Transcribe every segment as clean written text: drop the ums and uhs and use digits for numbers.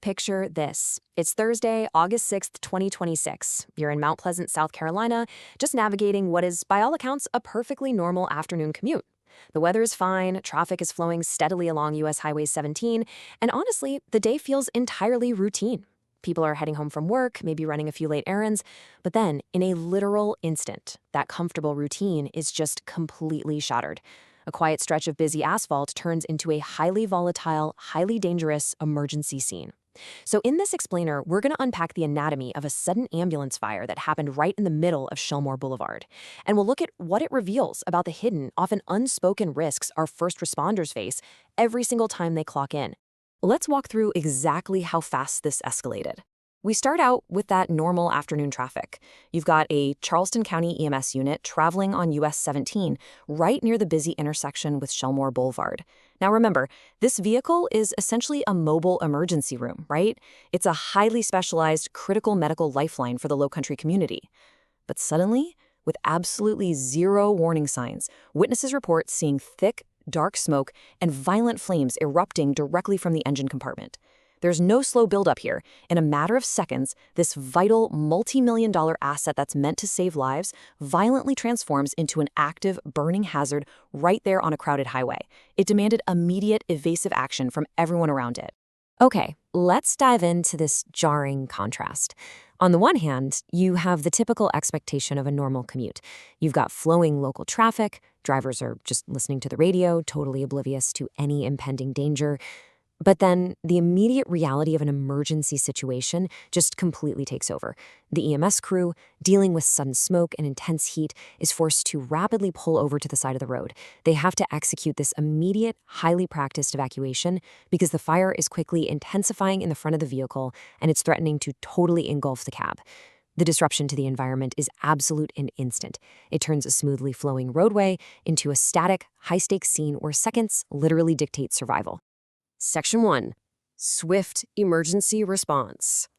Picture this. It's Thursday, August 6th, 2026. You're in Mount Pleasant, South Carolina, just navigating what is, by all accounts, a perfectly normal afternoon commute. The weather is fine, traffic is flowing steadily along US Highway 17, and honestly, the day feels entirely routine. People are heading home from work, maybe running a few late errands, but then, in a literal instant, that comfortable routine is just completely shattered. A quiet stretch of busy asphalt turns into a highly volatile, highly dangerous emergency scene. So in this explainer, we're going to unpack the anatomy of a sudden ambulance fire that happened right in the middle of Shelmore Boulevard. And we'll look at what it reveals about the hidden, often unspoken risks our first responders face every single time they clock in. Let's walk through exactly how fast this escalated. We start out with that normal afternoon traffic. You've got a Charleston County EMS unit traveling on US 17 right near the busy intersection with Shelmore Boulevard. Now remember, this vehicle is essentially a mobile emergency room, right? It's a highly specialized critical medical lifeline for the Lowcountry community. But suddenly, with absolutely zero warning signs, witnesses report seeing thick, dark smoke and violent flames erupting directly from the engine compartment. There's no slow buildup here. In a matter of seconds, this vital multi-million-dollar asset that's meant to save lives violently transforms into an active, burning hazard right there on a crowded highway. It demanded immediate, evasive action from everyone around it. Okay, let's dive into this jarring contrast. On the one hand, you have the typical expectation of a normal commute. You've got flowing local traffic, drivers are just listening to the radio, totally oblivious to any impending danger. But then the immediate reality of an emergency situation just completely takes over. The EMS crew, dealing with sudden smoke and intense heat, is forced to rapidly pull over to the side of the road. They have to execute this immediate, highly practiced evacuation because the fire is quickly intensifying in the front of the vehicle and it's threatening to totally engulf the cab. The disruption to the environment is absolute and instant. It turns a smoothly flowing roadway into a static, high-stakes scene where seconds literally dictate survival. Section 1. Swift emergency response.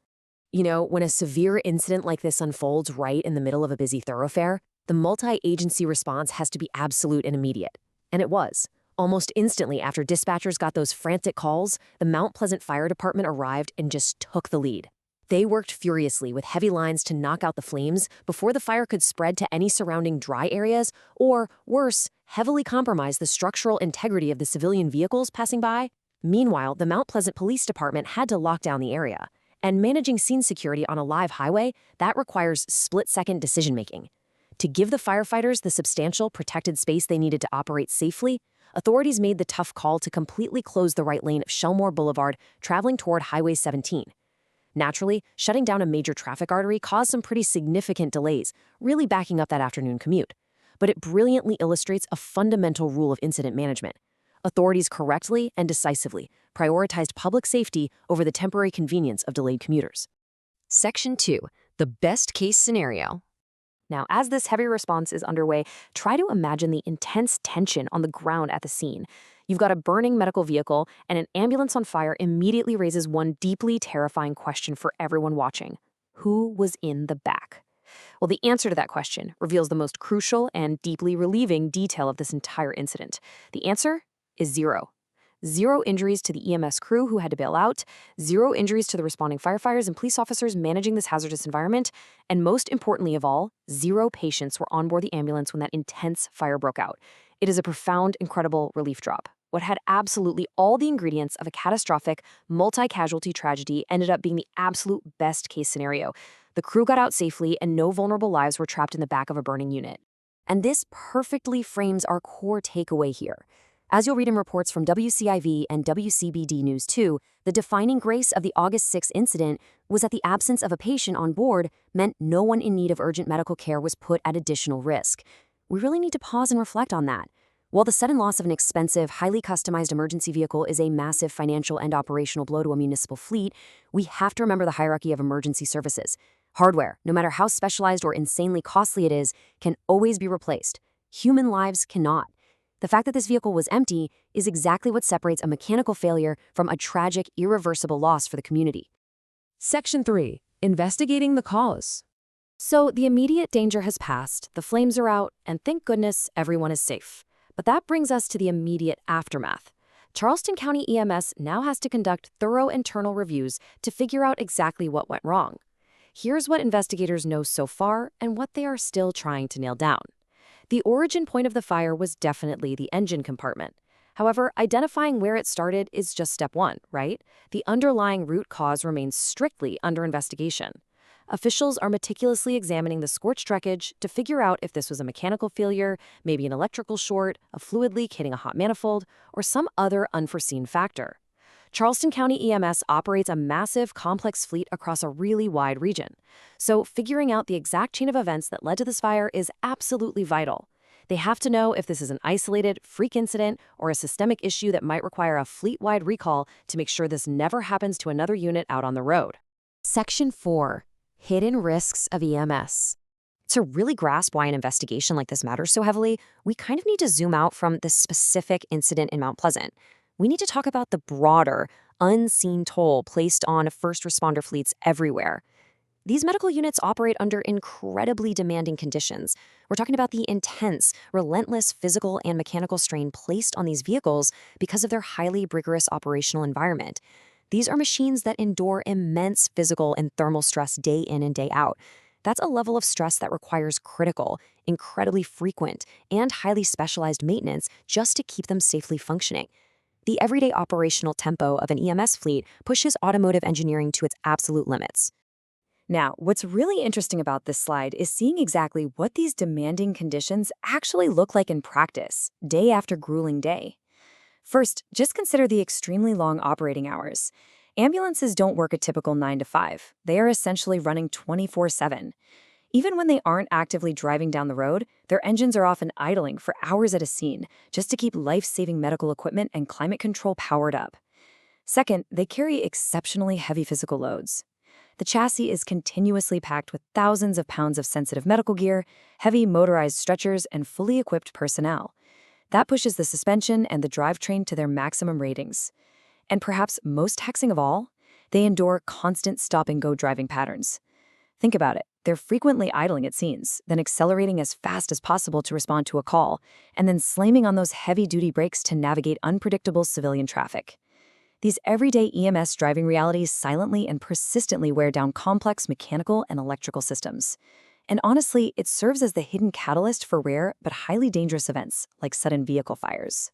When a severe incident like this unfolds right in the middle of a busy thoroughfare, the multi-agency response has to be absolute and immediate. And it was. Almost instantly after dispatchers got those frantic calls, the Mount Pleasant Fire Department arrived and just took the lead. They worked furiously with heavy lines to knock out the flames before the fire could spread to any surrounding dry areas or, worse, heavily compromise the structural integrity of the civilian vehicles passing by. Meanwhile, the Mount Pleasant Police Department had to lock down the area. And managing scene security on a live highway, that requires split-second decision-making. To give the firefighters the substantial protected space they needed to operate safely, authorities made the tough call to completely close the right lane of Shelmore Boulevard, traveling toward Highway 17. Naturally, shutting down a major traffic artery caused some pretty significant delays, really backing up that afternoon commute. But it brilliantly illustrates a fundamental rule of incident management. Authorities correctly and decisively prioritized public safety over the temporary convenience of delayed commuters. Section 2. The best-case scenario. Now, as this heavy response is underway, try to imagine the intense tension on the ground at the scene. You've got a burning medical vehicle, and an ambulance on fire immediately raises one deeply terrifying question for everyone watching. Who was in the back? Well, the answer to that question reveals the most crucial and deeply relieving detail of this entire incident. The answer is zero. Zero injuries to the EMS crew who had to bail out, zero injuries to the responding firefighters and police officers managing this hazardous environment, and most importantly of all, zero patients were on board the ambulance when that intense fire broke out. It is a profound, incredible relief drop. What had absolutely all the ingredients of a catastrophic, multi-casualty tragedy ended up being the absolute best-case scenario. The crew got out safely and no vulnerable lives were trapped in the back of a burning unit. And this perfectly frames our core takeaway here. As you'll read in reports from WCIV and WCBD News 2, the defining grace of the August 6 incident was that the absence of a patient on board meant no one in need of urgent medical care was put at additional risk. We really need to pause and reflect on that. While the sudden loss of an expensive, highly customized emergency vehicle is a massive financial and operational blow to a municipal fleet, we have to remember the hierarchy of emergency services. Hardware, no matter how specialized or insanely costly it is, can always be replaced. Human lives cannot. The fact that this vehicle was empty is exactly what separates a mechanical failure from a tragic, irreversible loss for the community. Section 3. Investigating the cause. So the immediate danger has passed, the flames are out, and thank goodness everyone is safe. But that brings us to the immediate aftermath. Charleston County EMS now has to conduct thorough internal reviews to figure out exactly what went wrong. Here's what investigators know so far and what they are still trying to nail down. The origin point of the fire was definitely the engine compartment. However, identifying where it started is just step one, right? The underlying root cause remains strictly under investigation. Officials are meticulously examining the scorched wreckage to figure out if this was a mechanical failure, maybe an electrical short, a fluid leak hitting a hot manifold, or some other unforeseen factor. Charleston County EMS operates a massive, complex fleet across a really wide region. So figuring out the exact chain of events that led to this fire is absolutely vital. They have to know if this is an isolated, freak incident or a systemic issue that might require a fleet-wide recall to make sure this never happens to another unit out on the road. Section 4. Hidden risks of EMS. To really grasp why an investigation like this matters so heavily, we kind of need to zoom out from this specific incident in Mount Pleasant. We need to talk about the broader, unseen toll placed on first responder fleets everywhere. These medical units operate under incredibly demanding conditions. We're talking about the intense, relentless physical and mechanical strain placed on these vehicles because of their highly rigorous operational environment. These are machines that endure immense physical and thermal stress day in and day out. That's a level of stress that requires critical, incredibly frequent, and highly specialized maintenance just to keep them safely functioning. The everyday operational tempo of an EMS fleet pushes automotive engineering to its absolute limits. Now, what's really interesting about this slide is seeing exactly what these demanding conditions actually look like in practice, day after grueling day. First, just consider the extremely long operating hours. Ambulances don't work a typical 9 to 5. They are essentially running 24/7. Even when they aren't actively driving down the road, their engines are often idling for hours at a scene just to keep life-saving medical equipment and climate control powered up. Second, they carry exceptionally heavy physical loads. The chassis is continuously packed with thousands of pounds of sensitive medical gear, heavy motorized stretchers, and fully equipped personnel. That pushes the suspension and the drivetrain to their maximum ratings. And perhaps most taxing of all, they endure constant stop-and-go driving patterns. Think about it. They're frequently idling at scenes, then accelerating as fast as possible to respond to a call, and then slamming on those heavy-duty brakes to navigate unpredictable civilian traffic. These everyday EMS driving realities silently and persistently wear down complex mechanical and electrical systems. And honestly, it serves as the hidden catalyst for rare but highly dangerous events like sudden vehicle fires.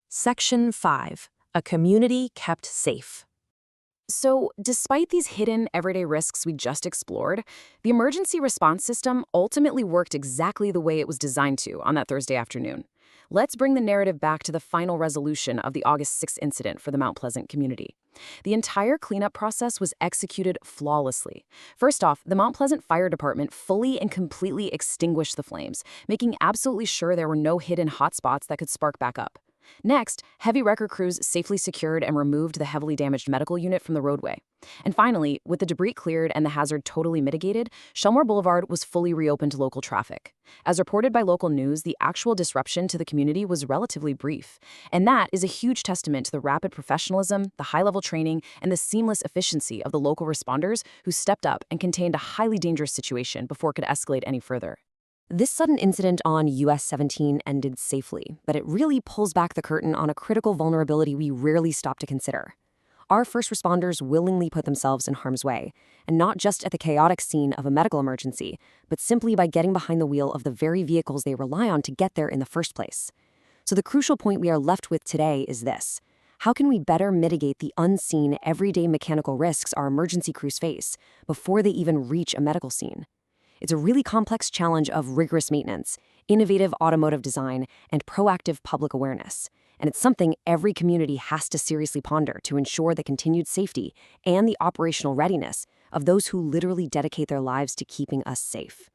Section 5. A community kept safe. So, despite these hidden everyday risks we just explored, the emergency response system ultimately worked exactly the way it was designed to on that Thursday afternoon. Let's bring the narrative back to the final resolution of the August 6th incident for the Mount Pleasant community. The entire cleanup process was executed flawlessly. First off, the Mount Pleasant Fire Department fully and completely extinguished the flames, making absolutely sure there were no hidden hotspots that could spark back up. Next, heavy wrecker crews safely secured and removed the heavily damaged medical unit from the roadway. And finally, with the debris cleared and the hazard totally mitigated, Shelmore Boulevard was fully reopened to local traffic. As reported by local news, the actual disruption to the community was relatively brief. And that is a huge testament to the rapid professionalism, the high-level training, and the seamless efficiency of the local responders who stepped up and contained a highly dangerous situation before it could escalate any further. This sudden incident on US 17 ended safely, but it really pulls back the curtain on a critical vulnerability we rarely stop to consider. Our first responders willingly put themselves in harm's way, and not just at the chaotic scene of a medical emergency, but simply by getting behind the wheel of the very vehicles they rely on to get there in the first place. So the crucial point we are left with today is this. How can we better mitigate the unseen, everyday mechanical risks our emergency crews face before they even reach a medical scene? It's a really complex challenge of rigorous maintenance, innovative automotive design, and proactive public awareness. And it's something every community has to seriously ponder to ensure the continued safety and the operational readiness of those who literally dedicate their lives to keeping us safe.